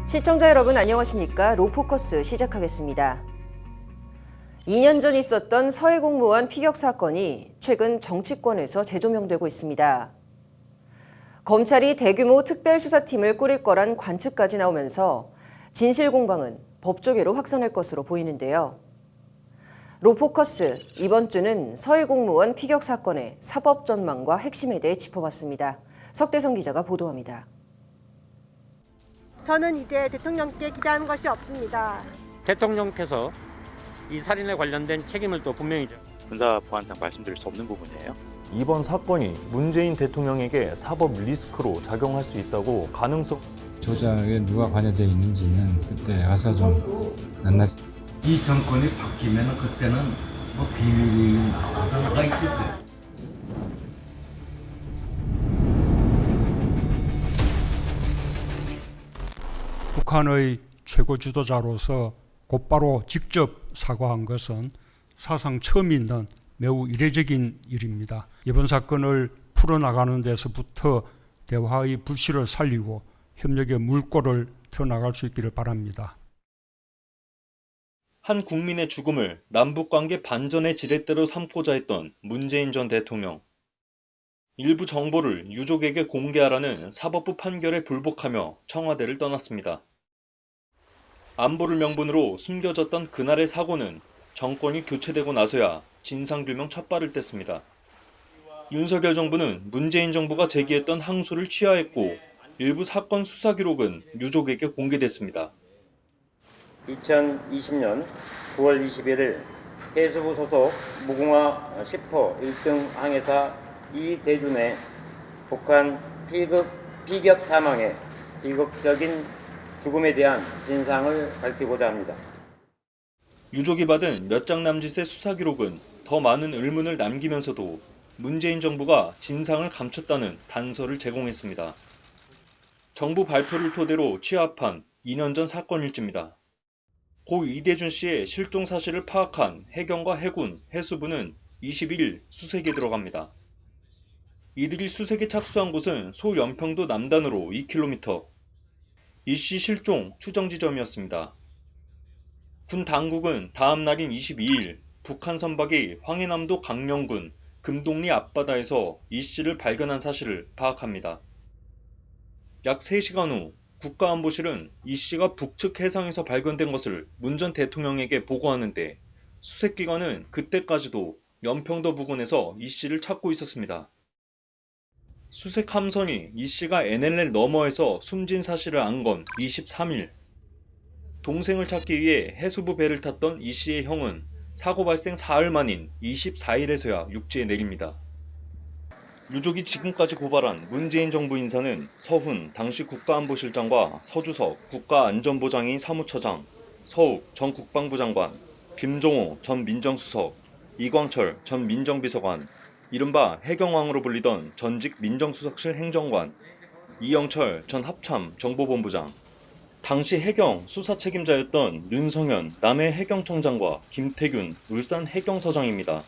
시청자 여러분 안녕하십니까? 로포커스 시작하겠습니다. 2년 전 있었던 서해 공무원 피격 사건이 최근 정치권에서 재조명되고 있습니다. 검찰이 대규모 특별수사팀을 꾸릴 거란 관측까지 나오면서 진실 공방은 법조계로 확산할 것으로 보이는데요. 로포커스 이번 주는 서해 공무원 피격 사건의 사법 전망과 핵심에 대해 짚어봤습니다. 석대성 기자가 보도합니다. 저는 이제 대통령께 기대하는 것이 없습니다. 대통령께서 이 살인에 관련된 책임을 또 분명히 군사보안상 말씀드릴 수 없는 부분이에요. 이번 사건이 문재인 대통령에게 사법 리스크로 작용할 수 있다고 가능성 조작에 누가 관여되어 있는지는 그때 가서 좀 낱낱이 이 정권이 바뀌면 그때는 뭐 비밀이 나오다가 있을 때. 북한의 최고 지도자로서 곧바로 직접 사과한 것은 사상 처음 있는 매우 이례적인 일입니다. 이번 사건을 풀어나가는 데서부터 대화의 불씨를 살리고 협력의 물꼬를 트어나갈 수 있기를 바랍니다. 한 국민의 죽음을 남북관계 반전의 지렛대로 삼고자 했던 문재인 전 대통령. 일부 정보를 유족에게 공개하라는 사법부 판결에 불복하며 청와대를 떠났습니다. 안보를 명분으로 숨겨졌던 그날의 사고는 정권이 교체되고 나서야 진상규명 첫발을 뗐습니다. 윤석열 정부는 문재인 정부가 제기했던 항소를 취하했고 일부 사건 수사 기록은 유족에게 공개됐습니다. 2020년 9월 21일 해수부 소속 무궁화 10호 1등 항해사 이대준의 북한 피격 사망의 비극적인 죽음에 대한 진상을 밝히고자 합니다. 유족이 받은 몇 장 남짓의 수사 기록은 더 많은 의문을 남기면서도 문재인 정부가 진상을 감췄다는 단서를 제공했습니다. 정부 발표를 토대로 취합한 2년 전 사건일지입니다. 고 이대준 씨의 실종 사실을 파악한 해경과 해군, 해수부는 21일 수색에 들어갑니다. 이들이 수색에 착수한 곳은 소연평도 남단으로 2km, 이 씨 실종 추정 지점이었습니다. 군 당국은 다음 날인 22일 북한 선박이 황해남도 강령군 금동리 앞바다에서 이 씨를 발견한 사실을 파악합니다. 약 3시간 후 국가안보실은 이 씨가 북측 해상에서 발견된 것을 문 전 대통령에게 보고하는데 수색기관은 그때까지도 연평도 부근에서 이 씨를 찾고 있었습니다. 수색 함선이 이 씨가 NLL 너머에서 숨진 사실을 안 건 23일. 동생을 찾기 위해 해수부 배를 탔던 이 씨의 형은 사고 발생 사흘 만인 24일에서야 육지에 내립니다. 유족이 지금까지 고발한 문재인 정부 인사는 서훈 당시 국가안보실장과 서주석 국가안전보장위 사무처장, 서욱 전 국방부 장관, 김종호 전 민정수석, 이광철 전 민정비서관, 이른바 해경왕으로 불리던 전직 민정수석실 행정관, 이영철 전 합참 정보본부장, 당시 해경 수사 책임자였던 윤성현 남해 해경청장과 김태균 울산 해경서장입니다.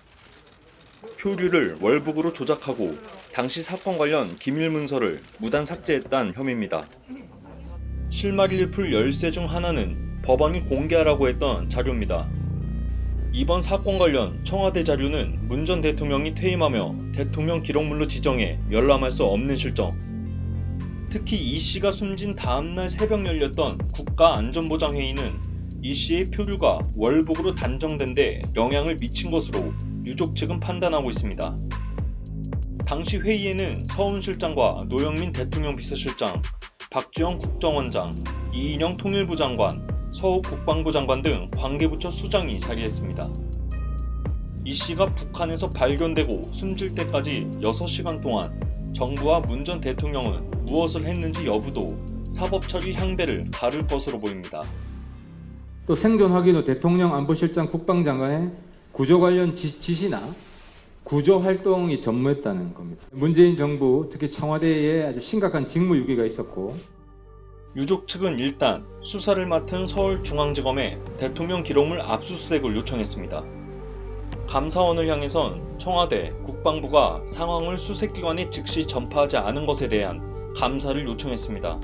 표류를 월북으로 조작하고 당시 사건 관련 기밀 문서를 무단 삭제했다는 혐의입니다. 실마리를 풀 열쇠 중 하나는 법원이 공개하라고 했던 자료입니다. 이번 사건 관련 청와대 자료는 문 전 대통령이 퇴임하며 대통령 기록물로 지정해 열람할 수 없는 실정. 특히 이 씨가 숨진 다음날 새벽 열렸던 국가안전보장회의는 이 씨의 표류가 월북으로 단정된 데 영향을 미친 것으로 유족 측은 판단하고 있습니다. 당시 회의에는 서훈 실장과 노영민 대통령 비서실장, 박지원 국정원장, 이인영 통일부 장관, 서욱 국방부 장관 등 관계부처 수장이 자리했습니다. 이 씨가 북한에서 발견되고 숨질 때까지 6시간 동안 정부와 문 전 대통령은 무엇을 했는지 여부도 사법처리 향배를 가를 것으로 보입니다. 또 생존 확인 후 대통령 안보실장 국방장관의 구조 관련 지시나 구조 활동이 전무했다는 겁니다. 문재인 정부 특히 청와대에 아주 심각한 직무유기가 있었고 유족 측은 일단 수사를 맡은 서울중앙지검에 대통령 기록물 압수수색을 요청했습니다. 감사원을 향해선 청와대, 국방부가 상황을 수색기관에 즉시 전파하지 않은 것에 대한 감사를 요청했습니다.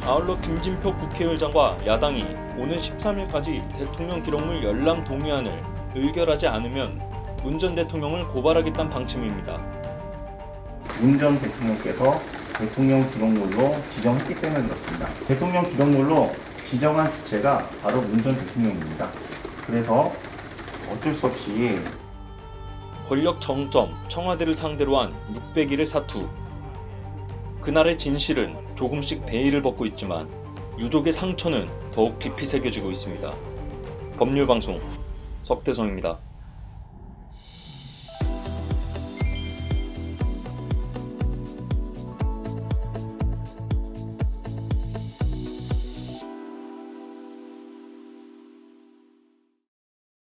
아울러 김진표 국회의장과 야당이 오는 13일까지 대통령 기록물 열람 동의안을 의결하지 않으면 문 전 대통령을 고발하겠다는 방침입니다. 문 전 대통령께서 대통령 기록물로 지정했기 때문에 그렇습니다. 대통령 기록물로 지정한 주체가 바로 문 전 대통령입니다. 그래서 어쩔 수 없이 권력 정점 청와대를 상대로 한 600일의 사투. 그날의 진실은 조금씩 베일을 벗고 있지만 유족의 상처는 더욱 깊이 새겨지고 있습니다. 법률방송 석대성입니다.